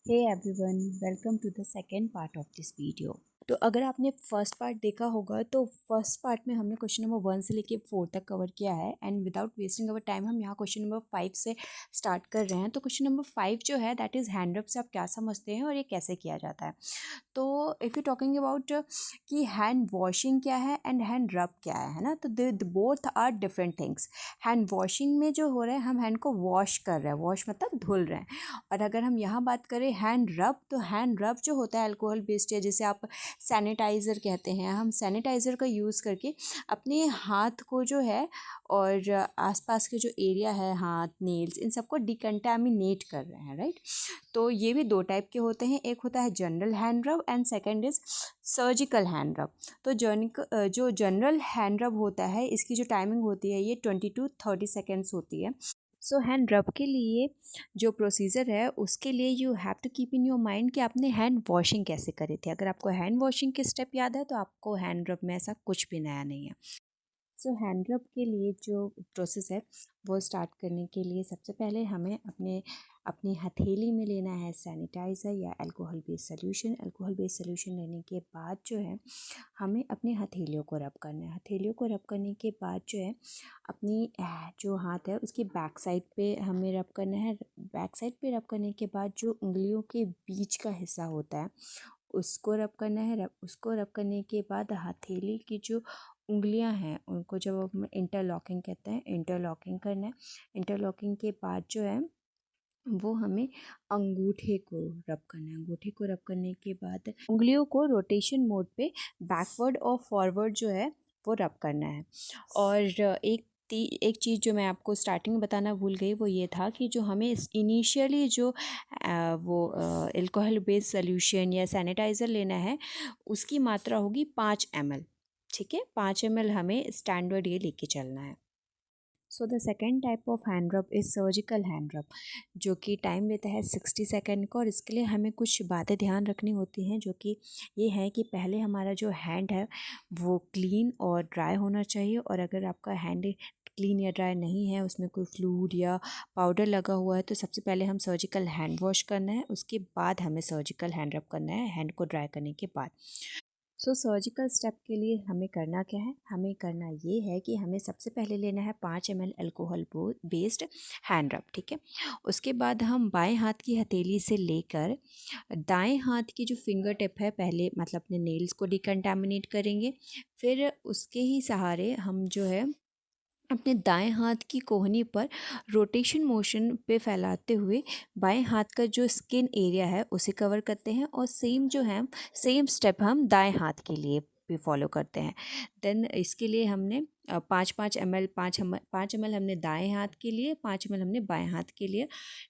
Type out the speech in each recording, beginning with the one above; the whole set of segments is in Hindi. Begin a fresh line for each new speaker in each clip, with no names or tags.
Hey everyone, welcome to the second part of this video. तो अगर आपने फर्स्ट पार्ट देखा होगा तो फर्स्ट पार्ट में हमने क्वेश्चन नंबर 1 से लेके 4 तक कवर किया है and without wasting our time हम यहाँ क्वेश्चन नंबर 5 से स्टार्ट कर रहे हैं। तो क्वेश्चन नंबर 5 जो है दैट इज़ हैंड रब से आप क्या समझते हैं और ये कैसे किया जाता है। तो इफ़ यू टॉकिंग अबाउट कि हैंड वॉशिंग क्या है एंड हैंड रब क्या है ना, तो they both are different things. Hand washing में जो हो रहा है हम हैंड को वॉश कर रहे हैं, वॉश मतलब धुल रहे हैं। और अगर हम यहाँ बात करें हैंड रब, तो हैंड रब जो होता है अल्कोहल बेस्ड है, जिसे आप सैनिटाइज़र कहते हैं। हम सैनिटाइज़र का यूज़ करके अपने हाथ को जो है और आसपास के जो एरिया है, हाथ, नेल्स, इन सबको डिकंटामिनेट कर रहे हैं, राइट। तो ये भी दो टाइप के होते हैं, एक होता है जनरल हैंड रब and second is surgical hand रब। तो जो जनरल हैंड रब होता है इसकी जो टाइमिंग होती है ये 20 to 30 सेकेंड्स होती है। सो हैंड रब के लिए जो प्रोसीजर है उसके लिए you have to keep in your mind कि आपने हैंड वॉशिंग कैसे करे थे। अगर आपको हैंड वॉशिंग के स्टेप याद है तो आपको हैंड रब में ऐसा कुछ भी नया नहीं है। सो हैंड रब के लिए जो प्रोसेस है वो स्टार्ट करने के लिए सबसे पहले हमें अपनी हथेली में लेना है सैनिटाइज़र या alcohol based solution. Alcohol based solution लेने के बाद जो है हमें अपनी हथेलियों को रब करना है। हथेलियों को रब करने के बाद जो है अपनी जो हाथ है उसकी बैक साइड पे हमें रब करना है। बैक साइड पे रब करने के बाद जो उंगलियों के बीच का हिस्सा होता है उसको रब करना है। उसको रब करने के बाद हथेली की जो उंगलियां हैं उनको जब हम इंटरलॉकिंग कहते हैं, इंटरलॉकिंग करना है। इंटरलॉकिंग के बाद जो है वो हमें अंगूठे को रब करना है। अंगूठे को रब करने के बाद उंगलियों को रोटेशन मोड पे बैकवर्ड और फॉरवर्ड जो है वो रब करना है। और एक चीज़ जो मैं आपको स्टार्टिंग में बताना भूल गई वो ये था कि जो हमें इनिशियली जो वो अल्कोहल बेस्ड सोल्यूशन या सैनिटाइज़र लेना है उसकी मात्रा होगी 5 ml। ठीक है, 5 ml हमें स्टैंडर्ड ये लेके चलना है। So the second type of hand रब इज़ सर्जिकल हैंड रब, जो कि टाइम लेता है 60 सेकेंड का। और इसके लिए हमें कुछ बातें ध्यान रखनी होती हैं, जो कि ये है कि पहले हमारा जो हैंड है वो क्लीन और ड्राई होना चाहिए। और अगर आपका हैंड क्लीन या ड्राई नहीं है, उसमें कोई फ्लूइड या पाउडर लगा हुआ है, तो सबसे पहले हम सर्जिकल हैंड वॉश करना है, उसके बाद हमें सर्जिकल हैंड रब करना है हैंड को ड्राई करने के बाद। सो सर्जिकल स्टेप के लिए हमें करना क्या है, हमें करना ये है कि हमें सबसे पहले लेना है 5 ml अल्कोहल बेस्ड हैंड रब। ठीक है, उसके बाद हम बाएं हाथ की हथेली से लेकर दाएं हाथ की जो फिंगर टिप है पहले मतलब अपने नेल्स को डिकंटामिनेट करेंगे। फिर उसके ही सहारे हम जो है अपने दाएं हाथ की कोहनी पर रोटेशन मोशन पे फैलाते हुए बाएं हाथ का जो स्किन एरिया है उसे कवर करते हैं। और सेम स्टेप हम दाएं हाथ के लिए भी फॉलो करते हैं। देन इसके लिए हमने 5 ml हमने दाएं हाथ के लिए, 5 ml हमने बाएं हाथ के लिए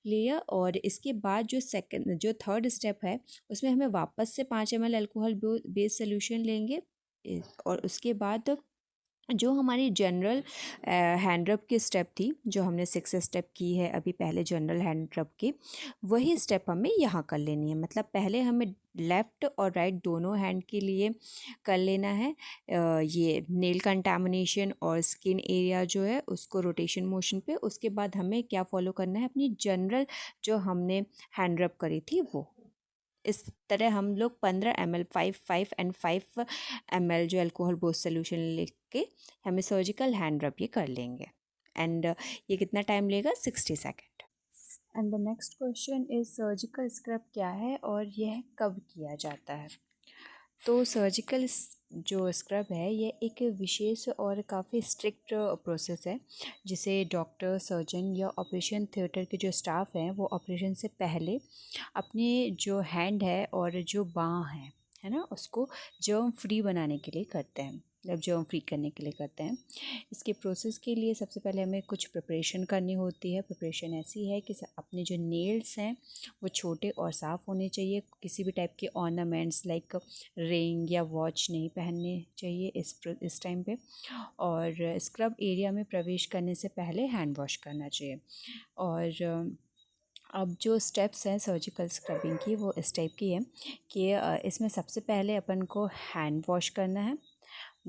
लिया। और इसके बाद जो थर्ड स्टेप है उसमें हमें वापस से 5 ml अल्कोहल बेस्ड सोल्यूशन लेंगे। और उसके बाद जो हमारी जनरल हैंड रब की स्टेप थी, जो हमने 6 स्टेप की है अभी पहले जनरल हैंड रब की, वही स्टेप हमें यहाँ कर लेनी है। मतलब पहले हमें लेफ़्ट और राइट दोनों हैंड के लिए कर लेना है ये नेल कंटामिनेशन और स्किन एरिया जो है उसको रोटेशन मोशन पे। उसके बाद हमें क्या फॉलो करना है, अपनी जनरल जो हमने हैंड रब करी थी वो। इस तरह हम लोग 15 ml 5 एंड 5 ml जो अल्कोहल बेस्ड सोल्यूशन लेके हमें सर्जिकल हैंड रब ये कर लेंगे। एंड ये कितना टाइम लेगा, 60 second. And the next question is surgical scrub क्या है और यह कब किया जाता है। तो सर्जिकल जो स्क्रब है ये एक विशेष और काफ़ी स्ट्रिक्ट प्रोसेस है, जिसे डॉक्टर, सर्जन या ऑपरेशन थिएटर के जो स्टाफ हैं वो ऑपरेशन से पहले अपने जो हैंड है और जो बाँह है ना उसको जर्म फ्री बनाने के लिए करते हैं, मतलब जर्म फ्री करने के लिए करते हैं। इसके प्रोसेस के लिए सबसे पहले हमें कुछ प्रिपरेशन करनी होती है। प्रिपरेशन ऐसी है कि अपने जो नेल्स हैं वो छोटे और साफ़ होने चाहिए। किसी भी टाइप के ऑर्नामेंट्स लाइक रिंग या वॉच नहीं पहनने चाहिए इस टाइम पे। और स्क्रब एरिया में प्रवेश करने से पहले हैंड वॉश करना चाहिए। और अब जो स्टेप्स हैं सर्जिकल स्क्रबिंग की वो इस टाइप की है कि इसमें सबसे पहले अपन को हैंड वॉश करना है।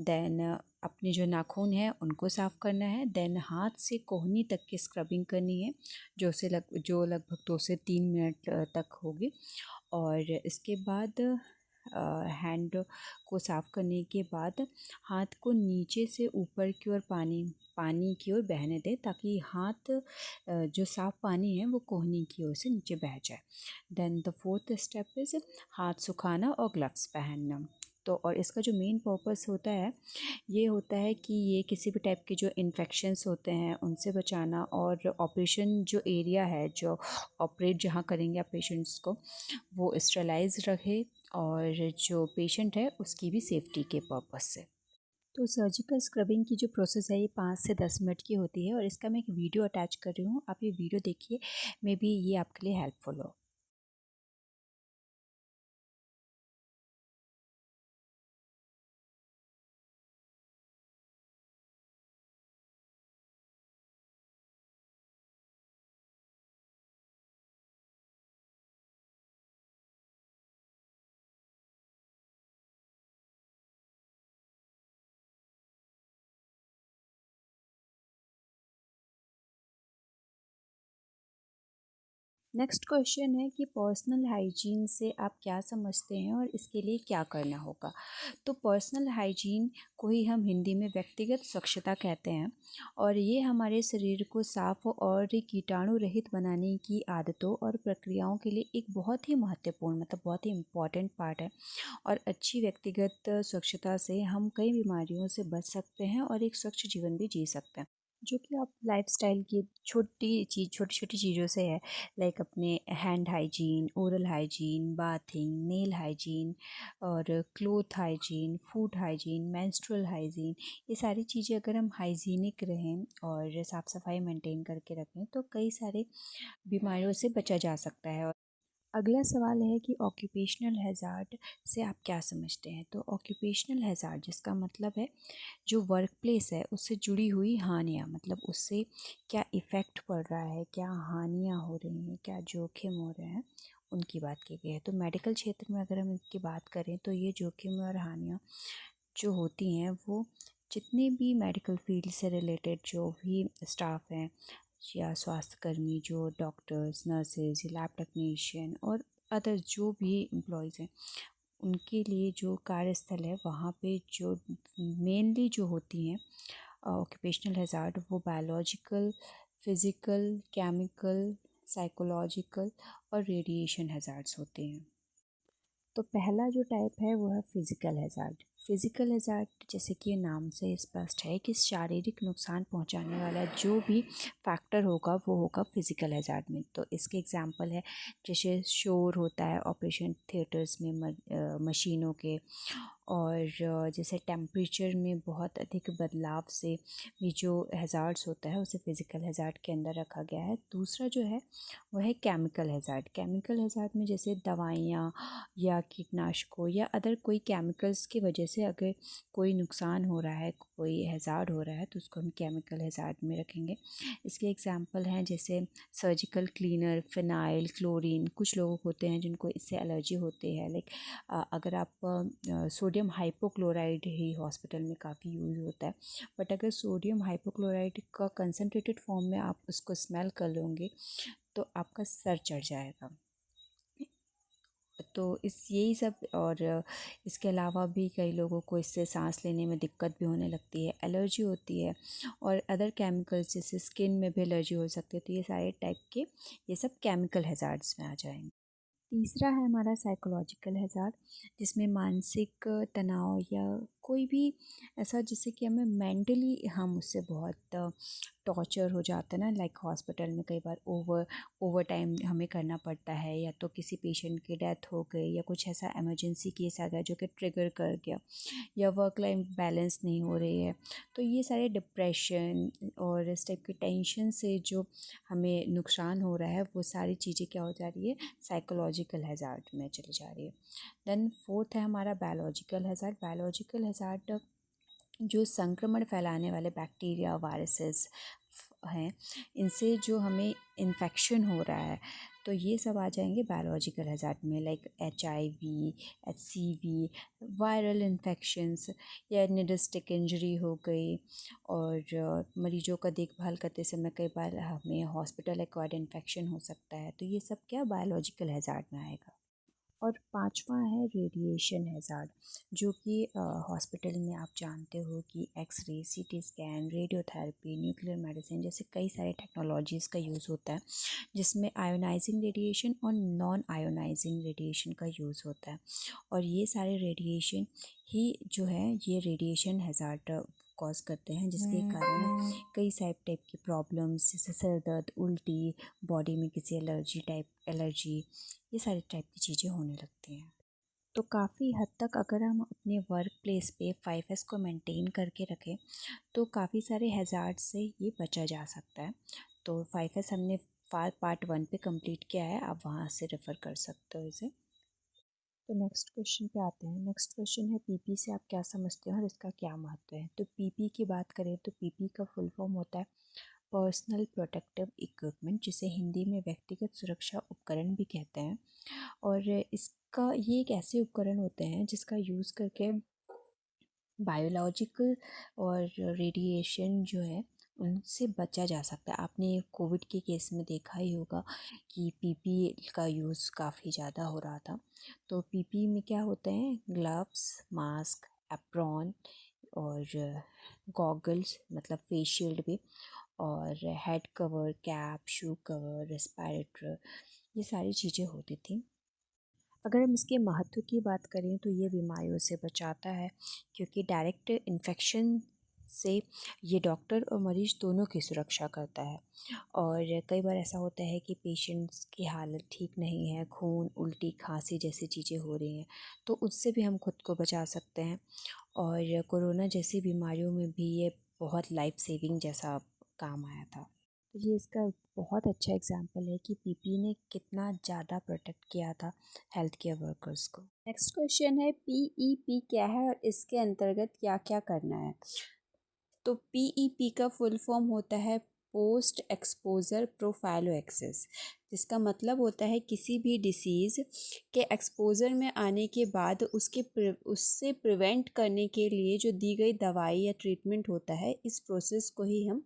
देन अपने जो नाखून है उनको साफ़ करना है। देन हाथ से कोहनी तक की स्क्रबिंग करनी है, जो लगभग 2 से 3 मिनट तक होगी। और इसके बाद हैंड को साफ़ करने के बाद हाथ को नीचे से ऊपर की ओर पानी की ओर बहने दें, ताकि हाथ जो साफ़ पानी है वो कोहनी की ओर से नीचे बह जाए। Then the fourth step is हाथ सुखाना और ग्लव्स पहनना। तो और इसका जो मेन पर्पस होता है ये होता है कि ये किसी भी टाइप के जो इन्फेक्शंस होते हैं उनसे बचाना, और ऑपरेशन जो एरिया है, जो ऑपरेट जहाँ करेंगे आप पेशेंट्स को, वो स्टरलाइज रहे, और जो पेशेंट है उसकी भी सेफ्टी के पर्पस से। तो सर्जिकल स्क्रबिंग की जो प्रोसेस है ये 5 से 10 मिनट की होती है, और इसका मैं एक वीडियो अटैच कर रही हूँ, आप ये वीडियो देखिए, मे बी ये आपके लिए हेल्पफुल हो। नेक्स्ट क्वेश्चन है कि पर्सनल हाइजीन से आप क्या समझते हैं और इसके लिए क्या करना होगा। तो पर्सनल हाइजीन को ही हम हिंदी में व्यक्तिगत स्वच्छता कहते हैं, और ये हमारे शरीर को साफ और कीटाणु रहित बनाने की आदतों और प्रक्रियाओं के लिए एक बहुत ही महत्वपूर्ण, मतलब बहुत ही इम्पॉर्टेंट पार्ट है। और अच्छी व्यक्तिगत स्वच्छता से हम कई बीमारियों से बच सकते हैं और एक स्वच्छ जीवन भी जी सकते हैं, जो कि आप लाइफस्टाइल की छोटी छोटी चीज़ों से है। लाइक अपने hand hygiene, oral hygiene, bathing, nail hygiene, और cloth hygiene, food hygiene, menstrual hygiene, ये सारी चीज़ें अगर हम हाइजीनिक रहें और साफ़ सफाई मेंटेन करके रखें तो कई सारे बीमारियों से बचा जा सकता है। अगला सवाल है कि ऑक्यूपेशनल हैज़ार्ड से आप क्या समझते हैं। तो ऑक्यूपेशनल हैज़ार्ड जिसका मतलब है जो वर्क प्लेस है उससे जुड़ी हुई हानियाँ, मतलब उससे क्या इफ़ेक्ट पड़ रहा है, क्या हानियाँ हो रही हैं, क्या जोखिम हो रहे हैं, उनकी बात की गई है। तो मेडिकल क्षेत्र में अगर हम इसकी बात करें तो ये जोखिम और हानियाँ जो होती हैं वो जितने भी मेडिकल फील्ड से रिलेटेड जो भी स्टाफ हैं या स्वास्थ्यकर्मी, जो डॉक्टर्स, नर्सेज, लैब टेक्नीशियन और अदर जो भी एम्प्लॉयज़ हैं, उनके लिए जो कार्यस्थल है वहाँ पे जो मेनली जो होती हैं ऑक्यूपेशनल हैज़ार्ड, वो बायोलॉजिकल, फिज़िकल, केमिकल, साइकोलॉजिकल और रेडिएशन हैज़ार्ड्स होते हैं। तो पहला जो टाइप है वो है फिज़िकल हैज़ार्ड। फिज़िकल हैज़ार्ड जैसे कि नाम से स्पष्ट है कि शारीरिक नुकसान पहुंचाने वाला जो भी फैक्टर होगा वो होगा फिज़िकल हैज़ार्ड में। तो इसके एग्जांपल है जैसे शोर होता है ऑपरेशन थिएटर्स में मशीनों के, और जैसे टेम्परेचर में बहुत अधिक बदलाव से भी जो हैज़ार्ड्स होता है उसे फिज़िकल हैज़ार्ड के अंदर रखा गया है। दूसरा जो है वह है केमिकल हैज़ार्ड। केमिकल हैज़ार्ड में जैसे दवाइयाँ या कीटनाशकों या अदर कोई केमिकल्स की वजह से अगर कोई नुकसान हो रहा है, कोई हैज़ार्ड हो रहा है, तो उसको हम केमिकल हैज़ार्ड में रखेंगे। इसके एग्जांपल हैं जैसे सर्जिकल क्लीनर, फिनाइल, क्लोरीन। कुछ लोग होते हैं जिनको इससे एलर्जी होती है। लाइक अगर आप सोडियम हाइपोक्लोराइड ही हॉस्पिटल में काफ़ी यूज़ होता है, बट अगर सोडियम हाइपोक्लोराइड का कंसनट्रेटेड फॉर्म में आप उसको स्मेल कर लोगे तो आपका सर चढ़ जाएगा। तो यही सब, और इसके अलावा भी कई लोगों को इससे सांस लेने में दिक्कत भी होने लगती है, एलर्जी होती है, और अदर केमिकल्स जैसे स्किन में भी एलर्जी हो सकती है। तो ये सारे टाइप के ये सब केमिकल हैज़ार्ड्स में आ जाएंगे। तीसरा है हमारा साइकोलॉजिकल हैज़ार्ड, जिसमें मानसिक तनाव या कोई भी ऐसा जिससे कि हमें मेंटली हम उससे बहुत टॉर्चर हो जाता है ना। लाइक हॉस्पिटल में कई बार ओवर टाइम हमें करना पड़ता है, या तो किसी पेशेंट की डेथ हो गई, या कुछ ऐसा इमरजेंसी केस आ गया जो कि ट्रिगर कर गया, या वर्क लाइफ बैलेंस नहीं हो रही है। तो ये सारे डिप्रेशन और इस टाइप की टेंशन से जो हमें नुकसान हो रहा है वो सारी चीज़ें क्या हो जा रही है, साइकोलॉजिकल हैज़ार्ड में चली जा रही है। देन फोर्थ है हमारा बायोलॉजिकल हैज़ार्ड। बायोलॉजिकल हैज़ार्ड जो संक्रमण फैलाने वाले बैक्टीरिया, वायरसेस हैं, इनसे जो हमें इन्फेक्शन हो रहा है, तो ये सब आ जाएंगे बायोलॉजिकल हैज़ार्ड में, like HIV, HCV, viral infections या निडल स्टिक इंजरी हो गई। और मरीजों का देखभाल करते समय कई बार हमें हॉस्पिटल एक्वायर्ड इन्फेक्शन हो सकता है। तो ये सब क्या बायोलॉजिकल हैज़ार्ड में आएगा। और पांचवा है रेडिएशन हैज़ार्ड, जो कि हॉस्पिटल में आप जानते हो कि X-ray, CT scan, radiotherapy, nuclear medicine जैसे कई सारे टेक्नोलॉजीज़ का यूज़ होता है, जिसमें आयोनाइजिंग रेडिएशन और नॉन आयोनाइजिंग रेडिएशन का यूज़ होता है। और ये सारे रेडिएशन ही जो है ये रेडिएशन हैज़ार्ड कॉज करते हैं, जिसके कारण कई सारे टाइप की प्रॉब्लम्स जैसे सर दर्द, उल्टी, बॉडी में किसी एलर्जी, ये सारी टाइप की चीज़ें होने लगती हैं। तो काफ़ी हद तक अगर हम अपने वर्क प्लेस पे 5S को मेंटेन करके रखें तो काफ़ी सारे हैज़ार्ड से ये बचा जा सकता है। तो 5S हमने पार्ट 1 पे कंप्लीट किया है, आप वहाँ से रेफ़र कर सकते हो इसे। तो नेक्स्ट क्वेश्चन पे आते हैं। नेक्स्ट क्वेश्चन है PP से आप क्या समझते हो और इसका क्या महत्व है। तो PP की बात करें तो PP का फुल फॉर्म होता है पर्सनल प्रोटेक्टिव इक्विपमेंट, जिसे हिंदी में व्यक्तिगत सुरक्षा उपकरण भी कहते हैं। और इसका ये एक ऐसे उपकरण होते हैं जिसका यूज़ करके बायोलॉजिकल और रेडिएशन जो है उनसे बचा जा सकता है। आपने कोविड के केस में देखा ही होगा कि PP का यूज़ काफ़ी ज़्यादा हो रहा था। तो PP में क्या होते हैं, ग्लव्स, मास्क, एप्रॉन और गॉगल्स मतलब फेस शील्ड भी, और head cover, cap, shoe cover, respirator, ये सारी चीज़ें होती थी। अगर हम इसके महत्व की बात करें तो ये बीमारियों से बचाता है, क्योंकि डायरेक्ट इन्फेक्शन से ये डॉक्टर और मरीज़ दोनों की सुरक्षा करता है। और कई बार ऐसा होता है कि पेशेंट्स की हालत ठीक नहीं है, खून, उल्टी, खांसी जैसी चीज़ें हो रही हैं, तो उससे भी हम खुद को बचा सकते हैं। और कोरोना जैसी बीमारियों में भी ये बहुत लाइफ सेविंग जैसा काम आया था। तो ये इसका बहुत अच्छा एग्जाम्पल है कि PP ने कितना ज़्यादा प्रोटेक्ट किया था हेल्थ केयर वर्कर्स को। नेक्स्ट क्वेश्चन है PEP क्या है और इसके अंतर्गत क्या क्या करना है। तो PEP का फुल फॉर्म होता है पोस्ट एक्सपोजर प्रोफाइलोएक्सिस, जिसका मतलब होता है किसी भी डिसीज़ के एक्सपोजर में आने के बाद उससे प्रिवेंट करने के लिए जो दी गई दवाई या ट्रीटमेंट होता है, इस प्रोसेस को ही हम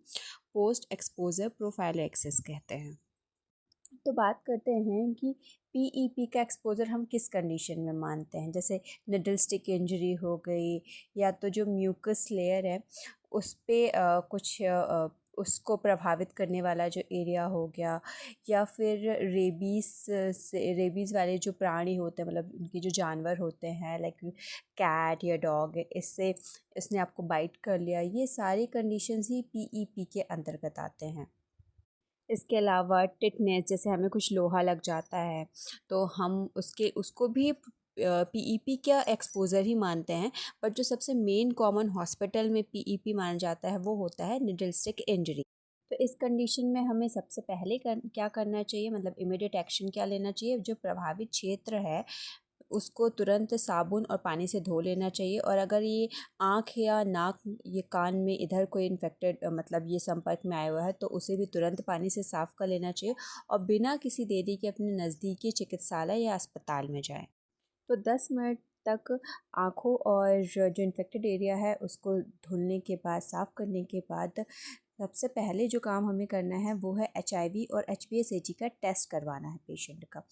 पोस्ट एक्सपोजर प्रोफाइलोएक्सिस कहते हैं। तो बात करते हैं कि PEP का एक्सपोजर हम किस कंडीशन में मानते हैं। जैसे निडल स्टिक इंजरी हो गई, या तो जो म्यूकस लेयर है उस पे कुछ उसको प्रभावित करने वाला जो एरिया हो गया, या फिर रेबीज़ वाले जो प्राणी होते हैं, मतलब उनके जो जानवर होते हैं, लाइक कैट या डॉग, इससे इसने आपको बाइट कर लिया, ये सारी कंडीशंस ही PEP के अंतर्गत आते हैं। इसके अलावा टिटनेस, जैसे हमें कुछ लोहा लग जाता है तो हम उसको भी PEP का एक्सपोज़र ही मानते हैं। बट जो सबसे मेन कॉमन हॉस्पिटल में PEP माना जाता है वो होता है निडल स्टिक इंजरी। तो इस कंडीशन में हमें सबसे पहले क्या करना चाहिए, मतलब इमीडिएट एक्शन क्या लेना चाहिए, जो प्रभावित क्षेत्र है उसको तुरंत साबुन और पानी से धो लेना चाहिए। और अगर ये आँख या नाक, ये कान में इधर कोई इन्फेक्टेड मतलब ये संपर्क में आया हुआ है तो उसे भी तुरंत पानी से साफ़ कर लेना चाहिए, और बिना किसी देरी के अपने नज़दीकी चिकित्सालय या अस्पताल में जाएं। तो 10 मिनट तक आँखों और जो इन्फेक्टेड एरिया है उसको धुलने के बाद, साफ़ करने के बाद, सबसे पहले जो काम हमें करना है वो है HIV और HbA1c का टेस्ट करवाना है पेशेंट का।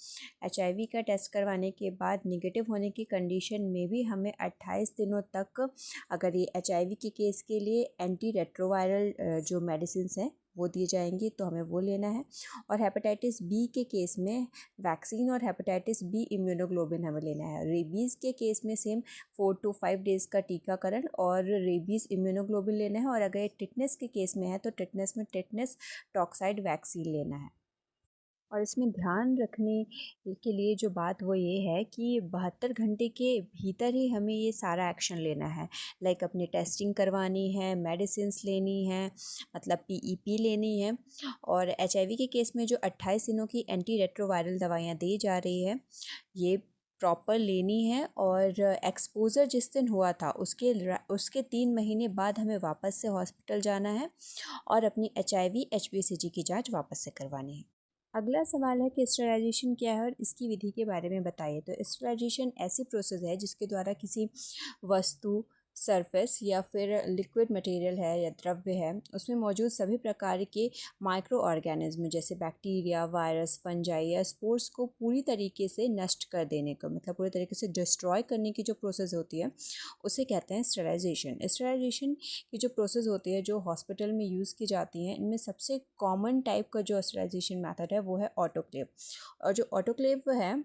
HIV का टेस्ट करवाने के बाद निगेटिव होने की कंडीशन में भी हमें 28 दिनों तक, अगर ये HIV के केस के लिए एंटी रेट्रोवायरल जो मेडिसिन हैं वो दिए जाएंगी तो हमें वो लेना है। और हेपेटाइटिस B के केस में वैक्सीन और हेपेटाइटिस B इम्यूनोग्लोबिन हमें लेना है। रेबीज़ के केस में सेम 4 to 5 डेज़ का टीकाकरण और रेबीज़ इम्यूनोग्लोबिन लेना है। और अगर ये टिटनेस के केस में है तो टिटनेस में टिटनेस टॉक्साइड वैक्सीन लेना है। और इसमें ध्यान रखने के लिए जो बात वो ये है कि 72 घंटे के भीतर ही हमें ये सारा एक्शन लेना है। लाइक अपनी टेस्टिंग करवानी है, मेडिसिन्स लेनी है, मतलब PEP लेनी है। और HIV के केस में जो 28 दिनों की एंटी रेट्रोवायरल दवाइयाँ दी जा रही है ये प्रॉपर लेनी है। और एक्सपोज़र जिस दिन हुआ था उसके 3 महीने बाद हमें वापस से हॉस्पिटल जाना है और अपनी HIV HbA1c की जाँच वापस से करवानी है। अगला सवाल है कि स्टरलाइजेशन क्या है और इसकी विधि के बारे में बताइए। तो स्टरलाइजेशन ऐसी प्रोसेस है जिसके द्वारा किसी वस्तु, सरफेस या फिर लिक्विड मटेरियल है या द्रव्य है उसमें मौजूद सभी प्रकार के माइक्रो ऑर्गेनिज्म जैसे बैक्टीरिया, वायरस, फंजाई या स्पोर्स को पूरी तरीके से नष्ट कर देने को, मतलब पूरी तरीके से डिस्ट्रॉय करने की जो प्रोसेस होती है उसे कहते हैं स्टरलाइजेशन। स्टरलाइजेशन की जो प्रोसेस होती है जो हॉस्पिटल में यूज़ की जाती हैं, इनमें सबसे कॉमन टाइप का जो स्टरलाइजेशन मेथड है वो है ऑटोक्लेव। और जो ऑटोक्लेव है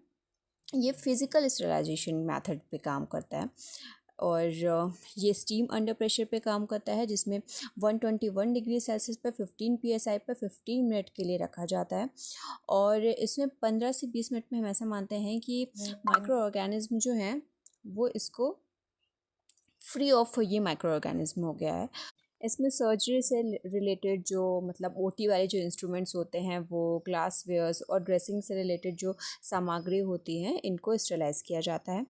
ये फिज़िकल स्टरलाइजेशन मेथड पे काम करता है और ये स्टीम अंडर प्रेशर पे काम करता है जिसमें 121 डिग्री सेल्सियस पर 15 psi पर 15 मिनट के लिए रखा जाता है। और इसमें 15 से 20 मिनट में हम ऐसा मानते हैं कि माइक्रो ऑर्गेनिज्म जो हैं वो इसको फ्री ऑफ ये माइक्रो ऑर्गेनिज्म हो गया है। इसमें सर्जरी से रिलेटेड जो मतलब ओटी वाले जो इंस्ट्रूमेंट्स होते हैं वो, ग्लास वेयर्स और ड्रेसिंग से रिलेटेड जो सामग्री होती हैं इनको स्टरलाइज किया जाता है।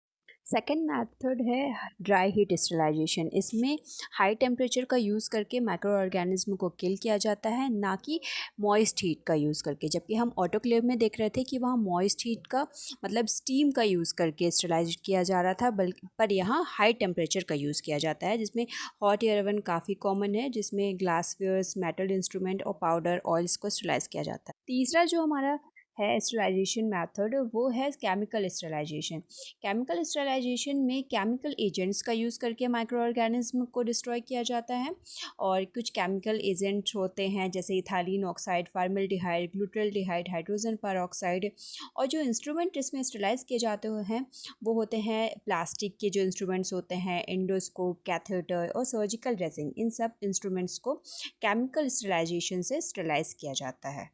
सेकेंड मेथड है ड्राई हीट स्टरलाइजेशन। इसमें हाई टेम्परेचर का यूज़ करके माइक्रो ऑर्गेनिज्म को किल किया जाता है, ना कि मॉइस्ट हीट का यूज़ करके। जबकि हम ऑटोक्लेव में देख रहे थे कि वहाँ मॉइस्ट हीट का मतलब स्टीम का यूज़ करके स्टरलाइज किया जा रहा था, बल्कि पर यहाँ हाई टेम्परेचर का यूज़ किया जाता है जिसमें हॉट एयर ओवन काफ़ी कॉमन है, जिसमें ग्लासवेयर्स, मेटल इंस्ट्रूमेंट और पाउडर ऑयल्स को स्टरलाइज किया जाता है। तीसरा जो हमारा है स्टरलाइजेशन मेथड वो है केमिकल स्टरलाइजेशन। केमिकल स्टरलाइजेशन में केमिकल एजेंट्स का यूज़ करके माइक्रो ऑर्गेनिज्म को डिस्ट्रॉय किया जाता है। और कुछ केमिकल एजेंट्स होते हैं जैसे ethylene oxide, formaldehyde, ग्लूटाल्डिहाइड, hydrogen peroxide. और जो इंस्ट्रूमेंट इसमें स्टरलाइज किए जाते हैं वो होते हैं प्लास्टिक के जो इंस्ट्रूमेंट्स होते हैं, एंडोस्कोप, कैथेटर और सर्जिकल ड्रेसिंग। इन सब इंस्ट्रूमेंट्स को केमिकल स्टरलाइजेशन से स्टरलाइज किया जाता है।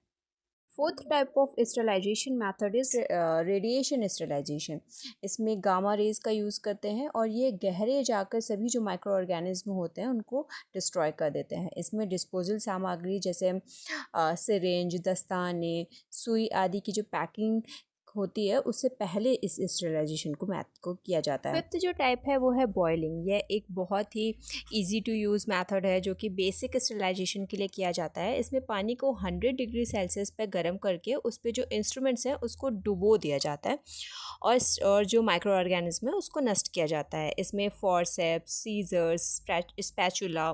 Fourth type of sterilisation method is radiation sterilisation. इसमें गामा रेज का यूज़ करते हैं और ये गहरे जाकर सभी जो माइक्रो ऑर्गेनिज्म होते हैं उनको डिस्ट्रॉय कर देते हैं। इसमें डिस्पोजल सामग्री जैसे सिरेंज, दस्ताने, सुई आदि की जो पैकिंग होती है उससे पहले इस स्टरलाइजेशन को किया जाता है। फिफ्थ जो टाइप है वो है बॉइलिंग। यह एक बहुत ही इजी टू यूज़ मेथड है जो कि बेसिक स्टरलाइजेशन के लिए किया जाता है। इसमें पानी को 100 डिग्री सेल्सियस पर गर्म करके उस पर जो इंस्ट्रूमेंट्स हैं उसको डुबो दिया जाता है और जो माइक्रो ऑर्गेनिज्म है उसको नष्ट किया जाता है। इसमें फॉरसेप्स, सीजर्स, स्पैचुला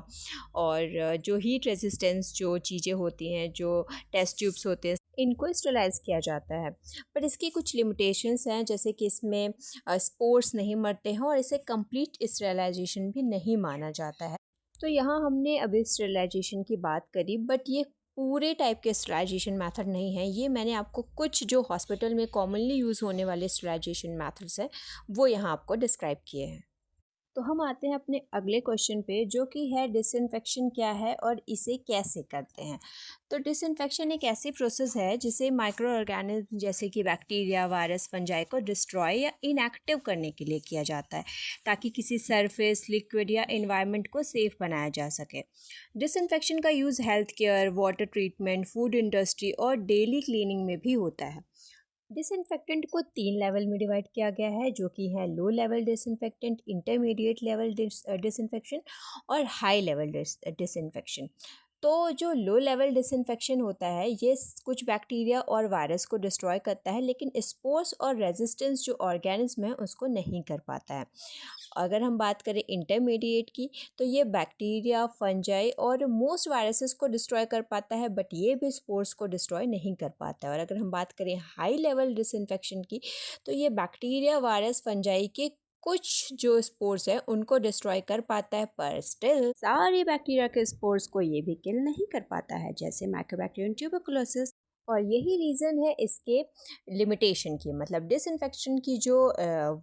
और जो हीट रेजिस्टेंस जो चीज़ें होती हैं, जो टेस्ट ट्यूब्स होते हैं, इनको स्टरलाइज किया जाता है। पर इसकी कुछ लिमिटेशंस हैं जैसे कि इसमें स्पोर्स नहीं मरते हैं और इसे कंप्लीट स्टरलाइजेशन भी नहीं माना जाता है। तो यहाँ हमने अभी स्टरलाइजेशन की बात करी, बट ये पूरे टाइप के स्टरलाइजेशन मेथड नहीं है। ये मैंने आपको कुछ जो हॉस्पिटल में कॉमनली यूज़ होने वाले स्टरलाइजेशन मेथड्स हैं वो यहाँ आपको डिस्क्राइब किए हैं। तो हम आते हैं अपने अगले क्वेश्चन पे जो कि है डिसइंफेक्शन क्या है और इसे कैसे करते हैं। तो डिसइंफेक्शन एक ऐसी प्रोसेस है जिसे माइक्रो ऑर्गेनिज्म जैसे कि बैक्टीरिया, वायरस, फंजाई को डिस्ट्रॉय या इनएक्टिव करने के लिए किया जाता है ताकि किसी सरफेस, लिक्विड या इन्वायरमेंट को सेफ बनाया जा सके। डिसइंफेक्शन का use health care, water treatment, food industry और डेली क्लीनिंग में भी होता है। डिसइंफेक्टेंट को 3 लेवल में डिवाइड किया गया है जो कि है low level disinfectant, intermediate level disinfection और हाई लेवल डिसइंफेक्शन। तो जो लो लेवल डिसइंफेक्शन होता है ये कुछ बैक्टीरिया और वायरस को डिस्ट्रॉय करता है, लेकिन स्पोर्स और रेजिस्टेंस जो ऑर्गेनिज्म है उसको नहीं कर पाता है। अगर हम बात करें इंटरमीडिएट की तो ये बैक्टीरिया, फंजाई और मोस्ट वायरसेस को डिस्ट्रॉय कर पाता है, बट ये भी स्पोर्स को डिस्ट्रॉय नहीं कर पाता है। और अगर हम बात करें हाई लेवल डिसइंफेक्शन की तो ये बैक्टीरिया, वायरस, फंजाई के कुछ जो स्पोर्स है उनको डिस्ट्रॉय कर पाता है, पर स्टिल सारी बैक्टीरिया के स्पोर्स को ये भी किल नहीं कर पाता है, जैसे माइकोबैक्टीरियम ट्यूबरकुलोसिस। और यही रीज़न है इसके लिमिटेशन की, मतलब डिसइंफेक्शन की जो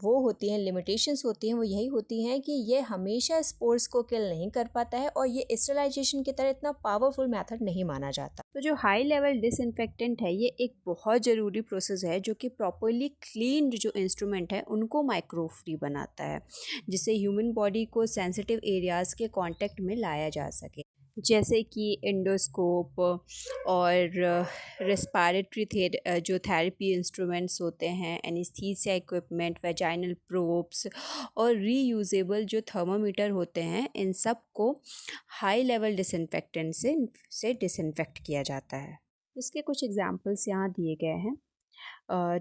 वो होती हैं, लिमिटेशंस होती हैं, वो यही होती हैं कि ये हमेशा स्पोर्स को किल नहीं कर पाता है और ये स्टरलाइजेशन की तरह इतना पावरफुल मेथड नहीं माना जाता। तो जो हाई लेवल डिसइंफेक्टेंट है ये एक बहुत ज़रूरी प्रोसेस है जो कि प्रॉपरली क्लीन्ड जो इंस्ट्रूमेंट है उनको माइक्रो फ्री बनाता है, जिससे ह्यूमन बॉडी को सेंसिटिव एरियाज़ के कांटेक्ट में लाया जा सके, जैसे कि एंडोस्कोप और रेस्पिरेटरी जो थेरेपी इंस्ट्रूमेंट्स होते हैं, एनेस्थीसिया इक्विपमेंट, वेजाइनल प्रोब्स और रीयूजेबल जो थर्मामीटर होते हैं, इन सब को हाई लेवल डिसइंफेक्टेंट से डिसइंफेक्ट किया जाता है। इसके कुछ एग्जांपल्स यहाँ दिए गए हैं।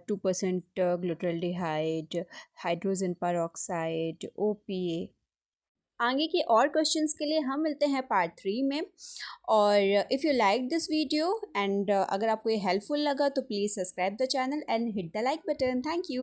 2% ग्लूटाल्डिहाइड, हाइड्रोजन परऑक्साइड, OPA। आगे के और क्वेश्चंस के लिए हम मिलते हैं पार्ट 3 में। और if you like this video and अगर आपको ये हेल्पफुल लगा तो please subscribe the channel and hit the like button. Thank you.